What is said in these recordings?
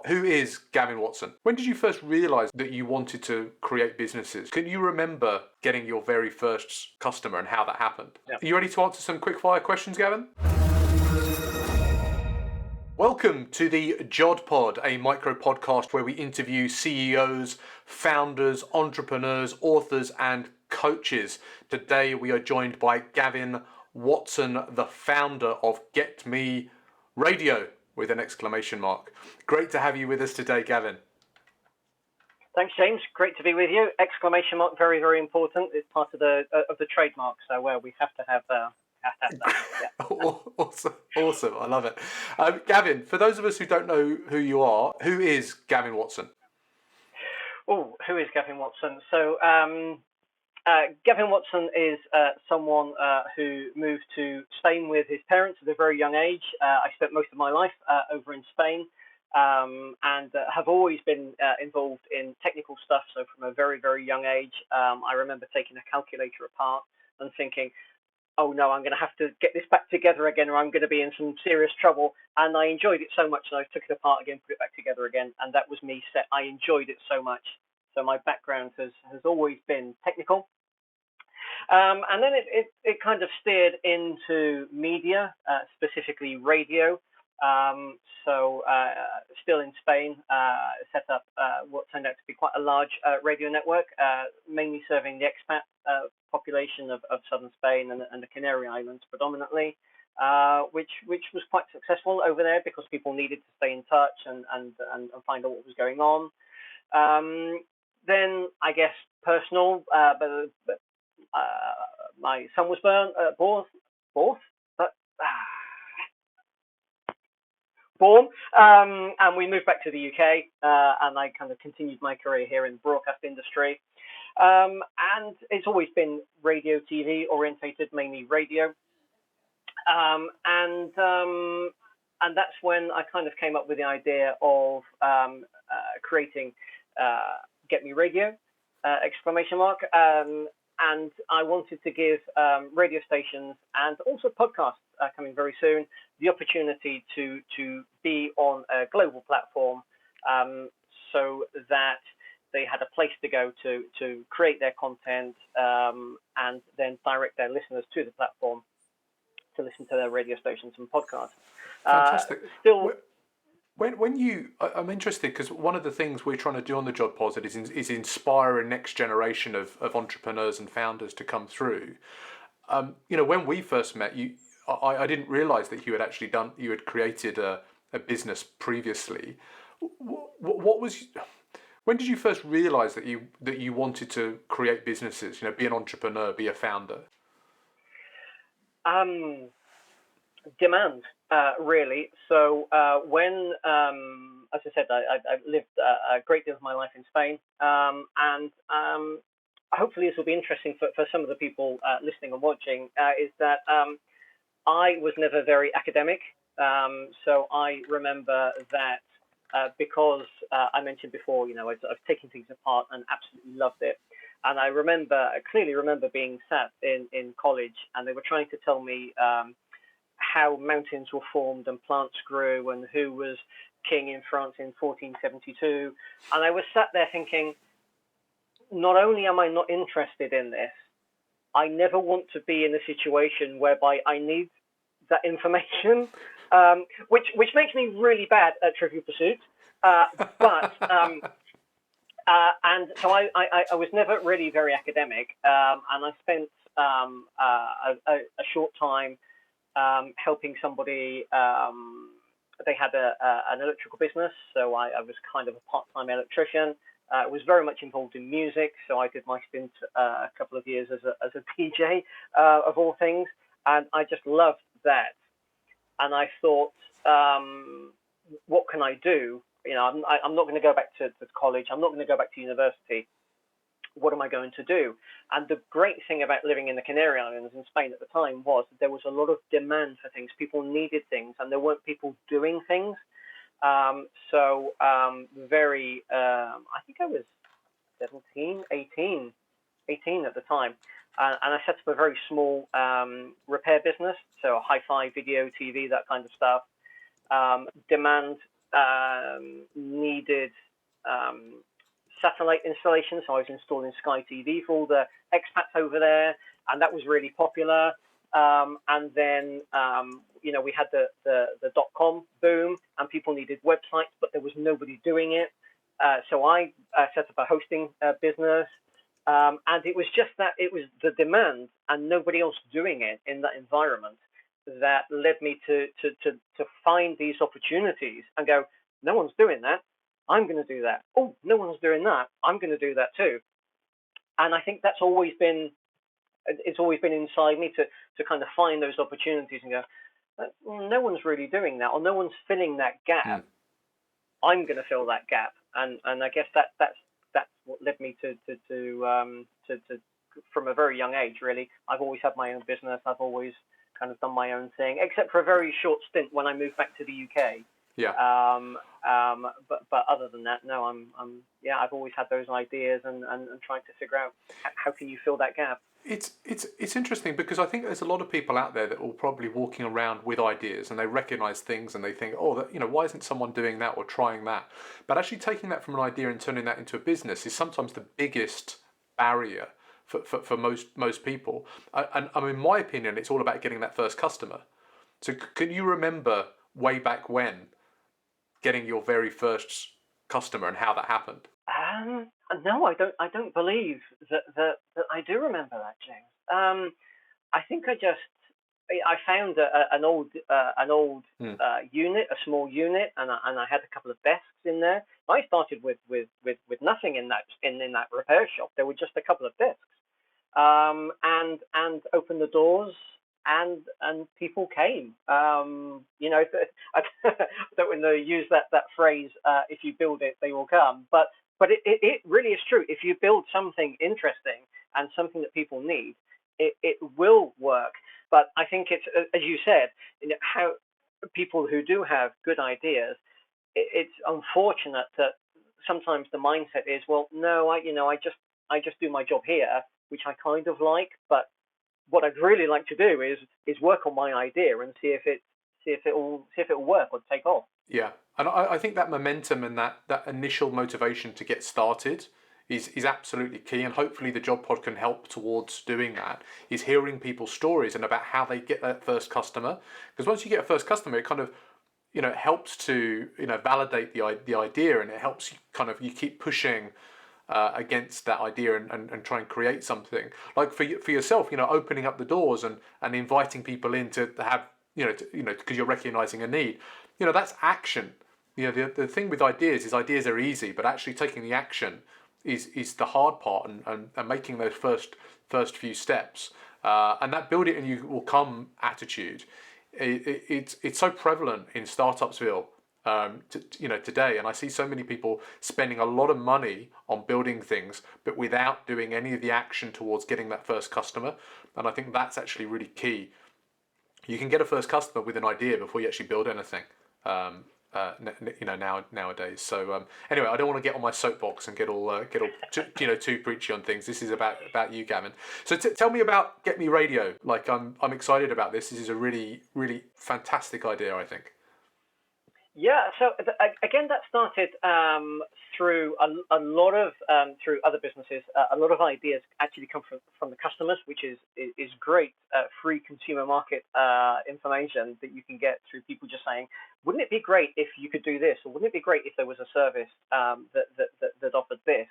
Who is Gavin Watson? When did you first realise that you wanted to create businesses? Can you remember getting your very first customer and how that happened? Yeah. Are you ready to answer some quick fire questions, Gavin? Welcome to the JOD Pod, a micro podcast where we interview CEOs, founders, entrepreneurs, authors, and coaches. Today we are joined by Gavin Watson, the founder of getme.radio with an exclamation mark. Great to have you with us today, Gavin. Thanks, James. Great to be with you. Exclamation mark, very, very important. It's part of the trademark, so we have to have that. Yeah. Awesome. I love it. Gavin, for those of us who don't know who you are, who is Gavin Watson? Oh, who is Gavin Watson? So Gavin Watson is someone who moved to Spain with his parents at a very young age. I spent most of my life over in Spain and have always been involved in technical stuff. So from a very, very young age, I remember taking a calculator apart and thinking, oh no, I'm going to have to get this back together again, or I'm going to be in some serious trouble. And I enjoyed it so much that I took it apart again, put it back together again, and that was me set. I enjoyed it so much. So my background has always been technical. And then it kind of steered into media, specifically radio. So still in Spain, set up what turned out to be quite a large radio network, mainly serving the expat population of southern Spain and the Canary Islands predominantly, which was quite successful over there because people needed to stay in touch and find out what was going on. Then I guess personal, but my son was born, and we moved back to the UK, and I kind of continued my career here in the broadcast industry. And it's always been radio, TV orientated, mainly radio. And that's when I kind of came up with the idea of creating Get Me Radio, exclamation mark. And I wanted to give radio stations and also podcasts coming very soon the opportunity to be on a global platform, so that they had a place to go to create their content and then direct their listeners to the platform to listen to their radio stations and podcasts. Fantastic. I'm interested because one of the things we're trying to do on the JOD Pod is inspire a next generation of entrepreneurs and founders to come through. When we first met, I didn't realise that you had created a business previously. When did you first realise that you wanted to create businesses? Be an entrepreneur, be a founder. Demand, really. So when, as I said, I lived a great deal of my life in Spain, and hopefully this will be interesting for some of the people listening and watching, is that I was never very academic. So I remember that because I mentioned before, I've taken things apart and absolutely loved it. And I clearly remember being sat in college and they were trying to tell me how mountains were formed and plants grew and who was king in France in 1472. And I was sat there thinking, not only am I not interested in this, I never want to be in a situation whereby I need that information, which makes me really bad at Trivial Pursuit. And so I was never really very academic, and I spent a short time helping somebody. They had an electrical business, so I was kind of a part-time electrician. I was very much involved in music, so I did my stint a couple of years as a DJ, of all things, and I just loved that. And I thought, what can I do? I'm not going to go back to college. I'm not going to go back to university. What am I going to do? And the great thing about living in the Canary Islands in Spain at the time was that there was a lot of demand for things. People needed things, and there weren't people doing things. I think I was 18 at the time. And I set up a very small repair business, so hi-fi, video, TV, that kind of stuff. Demand needed satellite installation, so I was installing Sky TV for all the expats over there, and that was really popular. And then we had the .com boom, and people needed websites, but there was nobody doing it. So I set up a hosting business, and it was just that it was the demand and nobody else doing it in that environment that led me to find these opportunities and go, no one's doing that, I'm going to do that. Oh, no one's doing that, I'm going to do that too. And I think it's always been inside me to kind of find those opportunities and go, well, no one's really doing that, or no one's filling that gap. I'm going to fill that gap, and I guess that's what led me to from a very young age. Really, I've always had my own business. I've always kind of done my own thing, except for a very short stint when I moved back to the UK. Yeah. But other than that, no, I've always had those ideas and trying to figure out how can you fill that gap. It's interesting because I think there's a lot of people out there that will probably walking around with ideas and they recognize things and they think, oh, why isn't someone doing that or trying that? But actually taking that from an idea and turning that into a business is sometimes the biggest barrier for most people. And in my opinion, it's all about getting that first customer. So can you remember way back when getting your very first customer and how that happened? No, I don't believe that I do remember that, James. I think I found an old unit, a small unit, and I had a couple of desks in there. I started with nothing in that repair shop. There were just a couple of desks, and opened the doors. And people came. I don't want to use that phrase. If you build it, they will come. But it really is true. If you build something interesting and something that people need, it will work. But I think it's, as you said, how people who do have good ideas, it's unfortunate that sometimes the mindset is, well, no, I just do my job here, which I kind of like, but what I'd really like to do is work on my idea and see if it will work or take off. Yeah, and I think that momentum and that initial motivation to get started is absolutely key, and hopefully the Job Pod can help towards doing that. Is hearing people's stories and about how they get that first customer, because once you get a first customer, it kind of helps to validate the idea, and it helps you keep pushing against that idea and try and create something like for yourself, opening up the doors and inviting people in to have because you're recognizing a need. That's action. The thing with ideas is ideas are easy, but actually taking the action is the hard part, and making those first few steps, and that build it and you will come attitude. It's so prevalent in Startupsville today, and I see so many people spending a lot of money on building things but without doing any of the action towards getting that first customer, and I think that's actually really key. You can get a first customer with an idea before you actually build anything, nowadays. So anyway, I don't want to get on my soapbox and get all too preachy on things. This is about you, Gavin. So tell me about Get Me Radio. Like I'm excited about this. This is a really, really fantastic idea, I think. Yeah, so again, that started through a lot of through other businesses. A lot of ideas actually come from the customers, which is great free consumer market information that you can get through people just saying, wouldn't it be great if you could do this, or wouldn't it be great if there was a service that offered this?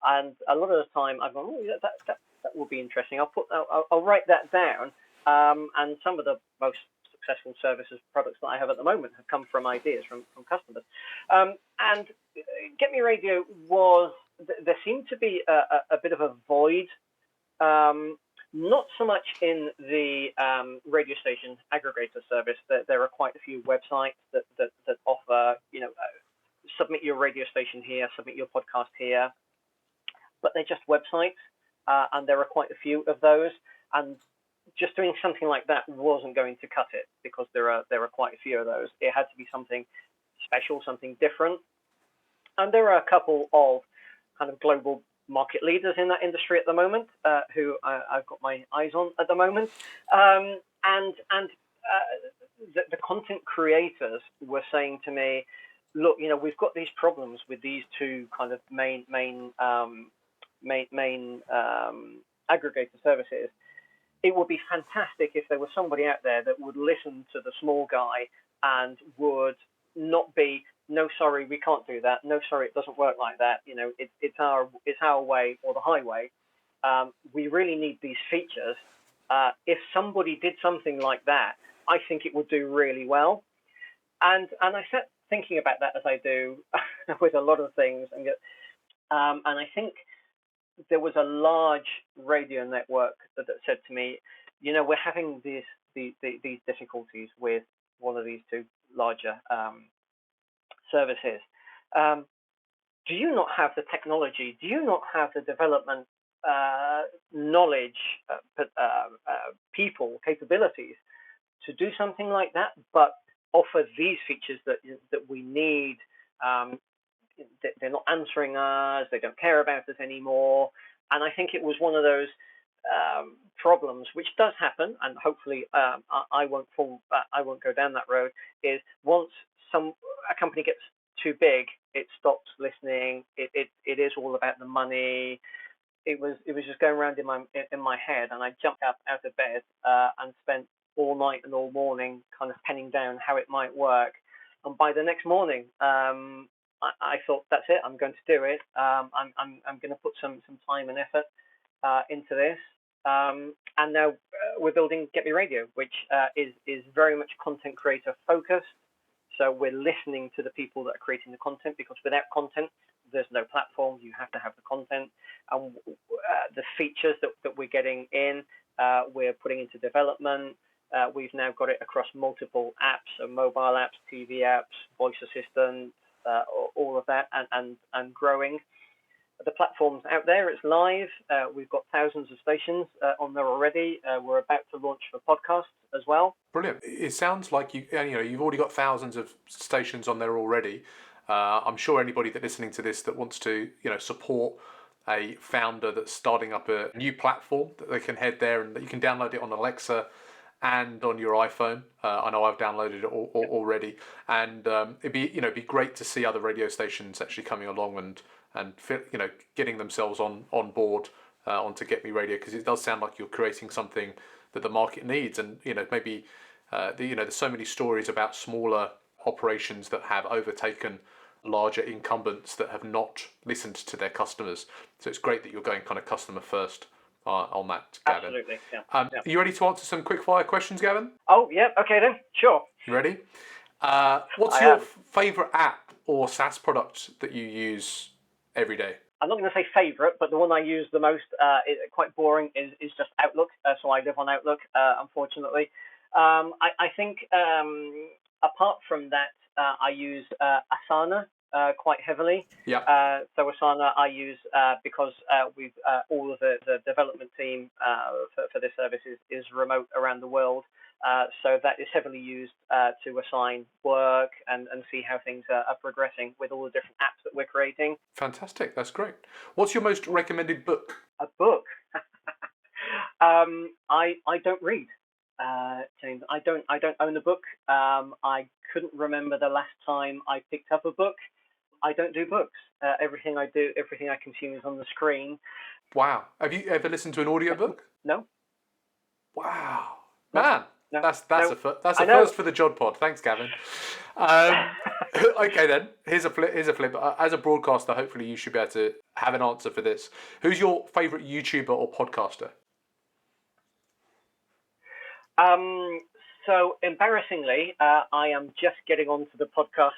And a lot of the time, I've gone, oh, yeah, that will be interesting. I'll write that down. And some of the most successful services, products that I have at the moment have come from ideas from customers. And Get Me Radio there seemed to be a bit of a void, not so much in the radio station aggregator service. There are quite a few websites that offer, submit your radio station here, submit your podcast here, but they're just websites, and there are quite a few of those, and just doing something like that wasn't going to cut it, because there are quite a few of those. It had to be something special, something different. And there are a couple of kind of global market leaders in that industry at the moment, who I've got my eyes on at the moment. And the content creators were saying to me, look, we've got these problems with these two kind of main aggregator services. It would be fantastic if there was somebody out there that would listen to the small guy and would not be, no, sorry, we can't do that. No, sorry, it doesn't work like that. It's our way or the highway. We really need these features. If somebody did something like that, I think it would do really well. And I sat thinking about that, as I do with a lot of things, and I think there was a large radio network that said to me, we're having these difficulties with one of these two larger services. Do you not have the technology? Do you not have the development knowledge, people, capabilities to do something like that, but offer these features that we need? They're not answering us. They don't care about us anymore. And I think it was one of those problems, which does happen, and hopefully I won't go down that road. Is once a company gets too big, it stops listening. It is all about the money. It was just going around in my head, and I jumped up out of bed and spent all night and all morning kind of penning down how it might work. And by the next morning, I thought, that's it. I'm going to do it. I'm going to put some time and effort into this. And now we're building Get Me Radio, which is very much content creator focused. So we're listening to the people that are creating the content, because without content, there's no platform. You have to have the content. And the features that we're getting in, we're putting into development. We've now got it across multiple apps, so mobile apps, TV apps, voice assistant, all of that, and growing. The platform's out there, it's live. We've got thousands of stations on there already. We're about to launch for podcasts as well. Brilliant. It sounds like you've already got thousands of stations on there already. I'm sure anybody that's listening to this that wants to support a founder that's starting up a new platform, that they can head there and that you can download it on Alexa and on your iPhone. I know I've downloaded it already, and it'd be great to see other radio stations actually coming along and getting themselves on board onto Get Me Radio, because it does sound like you're creating something that the market needs. And maybe there's so many stories about smaller operations that have overtaken larger incumbents that have not listened to their customers. So it's great that you're going kind of customer first on that, Gavin. Absolutely, yeah. Are you ready to answer some quick fire questions, Gavin? Oh, yeah, okay then, sure. You ready? What's your favourite app or SaaS product that you use every day? I'm not going to say favourite, but the one I use the most, quite boring, is just Outlook. So I live on Outlook, unfortunately. I think apart from that, I use Asana quite heavily. Yeah. So Asana I use because we've all of the development team for this service is remote around the world. So that is heavily used to assign work and see how things are progressing with all the different apps that we're creating. Fantastic, that's great. What's your most recommended book? A book? I don't read, James. I don't own a book. I couldn't remember the last time I picked up a book. I don't do books. Everything I consume is on the screen. Wow. Have you ever listened to an audiobook? No. Wow. Man. No. That's a first for the JOD pod. Thanks, Gavin. Okay then. Here's a flip. As a broadcaster, hopefully you should be able to have an answer for this. Who's your favourite YouTuber or podcaster? So embarrassingly, I am just getting onto the podcast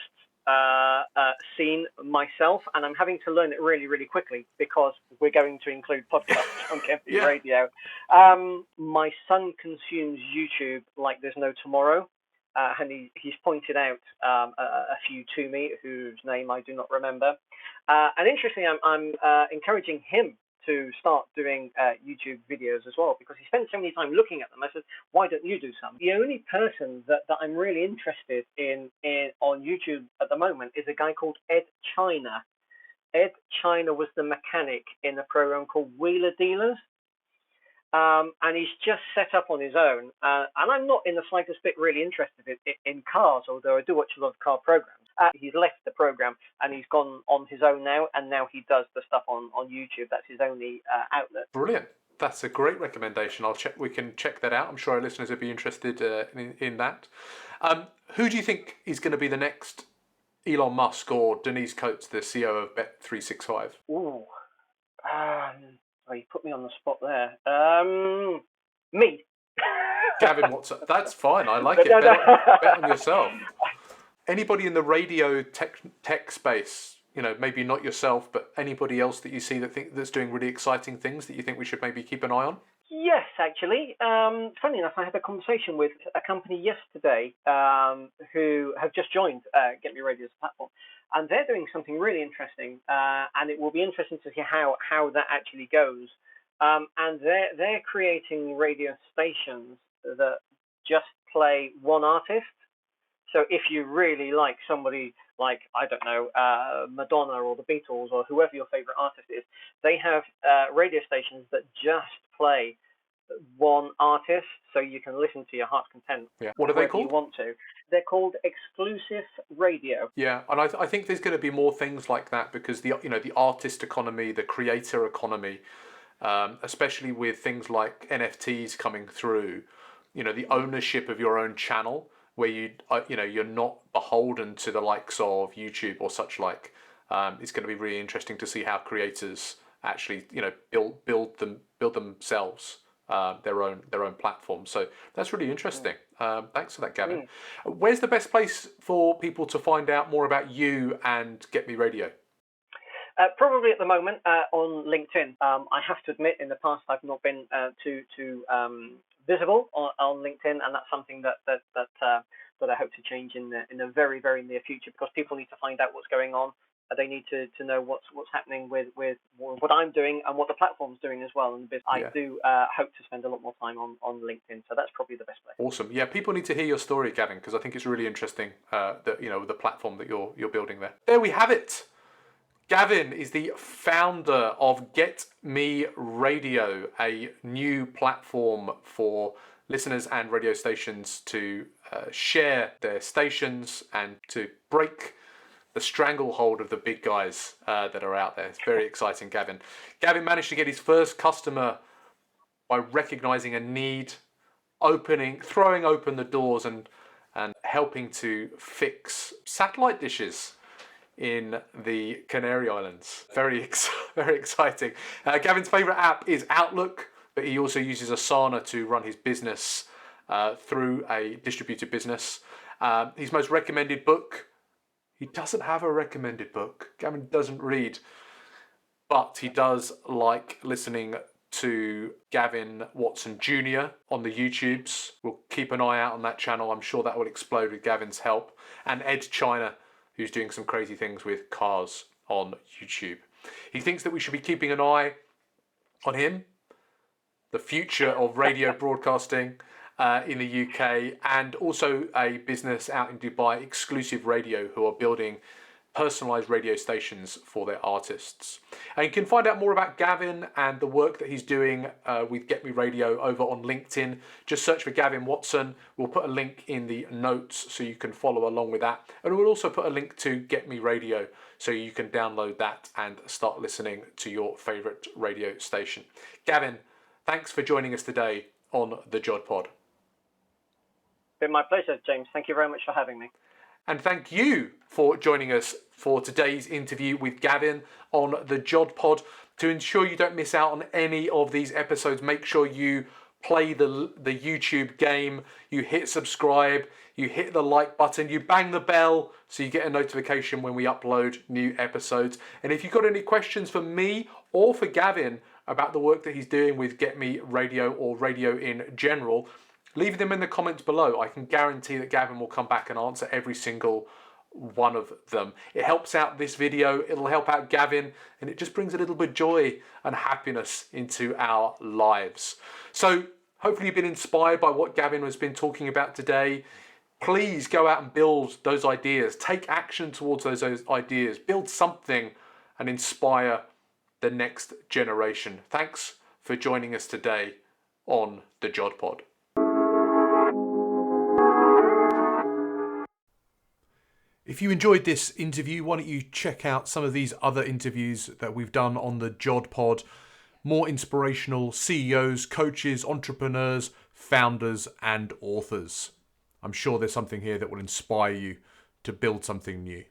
scene myself, and I'm having to learn it really, really quickly because we're going to include podcasts on Get Me Radio. My son consumes YouTube like there's no tomorrow, and he's pointed out a few to me whose name I do not remember. And interestingly, I'm encouraging him to start doing YouTube videos as well, because he spends so many time looking at them. I said, why don't you do some? The only person that I'm really interested in on YouTube at the moment is a guy called Ed China. Ed China was the mechanic in a program called Wheeler Dealers. and he's just set up on his own. And I'm not in the slightest bit really interested in cars, although I do watch a lot of car programs. He's left the program and he's gone on his own now, and now he does the stuff on YouTube. That's his only outlet. Brilliant. That's a great recommendation. I'll check. We can check that out. I'm sure our listeners would be interested in that. Who do you think is going to be the next Elon Musk or Denise Coates, the CEO of Bet365? Ooh, you put me on the spot there. Me. Gavin Watson. That's fine. I like it. Bet on yourself. Anybody in the radio tech space, maybe not yourself, but anybody else that you see that's doing really exciting things that you think we should maybe keep an eye on? Yes, actually. Funny enough, I had a conversation with a company yesterday who have just joined Get Me Radio as a platform, and they're doing something really interesting, and it will be interesting to see how that actually goes. And they're creating radio stations that just play one artist. So if you really like somebody like, I don't know, Madonna or the Beatles or whoever your favorite artist is, they have radio stations that just play one artist, so you can listen to your heart's content. Yeah. What are they called? You want to. They're called exclusive radio. Yeah, and I think there's going to be more things like that because the artist economy, the creator economy, especially with things like NFTs coming through, the ownership of your own channel, where you're not beholden to the likes of YouTube or such like. It's going to be really interesting to see how creators actually build themselves their own platform. So that's really interesting. Thanks for that, Gavin. Where's the best place for people to find out more about you and Get Me Radio? Probably at the moment on LinkedIn. I have to admit, in the past, I've not been too visible on LinkedIn, and that's something that I hope to change in the very, very near future, because people need to find out what's going on. They need to know what's happening with what I'm doing and what the platform's doing as well in the business. Yeah. I do hope to spend a lot more time on LinkedIn, so that's probably the best place. Awesome. Yeah, people need to hear your story, Gavin, because I think it's really interesting that the platform that you're building there. There we have it. Gavin is the founder of Get Me Radio, a new platform for listeners and radio stations to share their stations and to break the stranglehold of the big guys that are out there. It's very exciting, Gavin. Gavin managed to get his first customer by recognizing a need, throwing open the doors and helping to fix satellite dishes in the Canary Islands. Very exciting. Gavin's favourite app is Outlook, but he also uses Asana to run his business through a distributed business. His most recommended book, he doesn't have a recommended book. Gavin doesn't read, but he does like listening to Gavin Watson Jr. on the YouTubes. We'll keep an eye out on that channel. I'm sure that will explode with Gavin's help. And Ed China, who's doing some crazy things with cars on YouTube. He thinks that we should be keeping an eye on him, the future of radio broadcasting in the UK, and also a business out in Dubai, Exclusive Radio, who are building personalised radio stations for their artists. And you can find out more about Gavin and the work that he's doing with Get Me Radio over on LinkedIn. Just search for Gavin Watson. We'll put a link in the notes so you can follow along with that. And we'll also put a link to Get Me Radio so you can download that and start listening to your favourite radio station. Gavin, thanks for joining us today on the JOD Pod. Been my pleasure, James. Thank you very much for having me. And thank you for joining us for today's interview with Gavin on the JOD Pod. To ensure you don't miss out on any of these episodes, make sure you play the YouTube game, you hit subscribe, you hit the like button, you bang the bell so you get a notification when we upload new episodes. And if you've got any questions for me or for Gavin about the work that he's doing with Get Me Radio or radio in general, leave them in the comments below. I can guarantee that Gavin will come back and answer every single one of them. It helps out this video, it'll help out Gavin, and it just brings a little bit of joy and happiness into our lives. So hopefully you've been inspired by what Gavin has been talking about today. Please go out and build those ideas. Take action towards those ideas. Build something and inspire the next generation. Thanks for joining us today on the JOD Pod. If you enjoyed this interview, why don't you check out some of these other interviews that we've done on the JOD Pod. More inspirational CEOs, coaches, entrepreneurs, founders, and authors. I'm sure there's something here that will inspire you to build something new.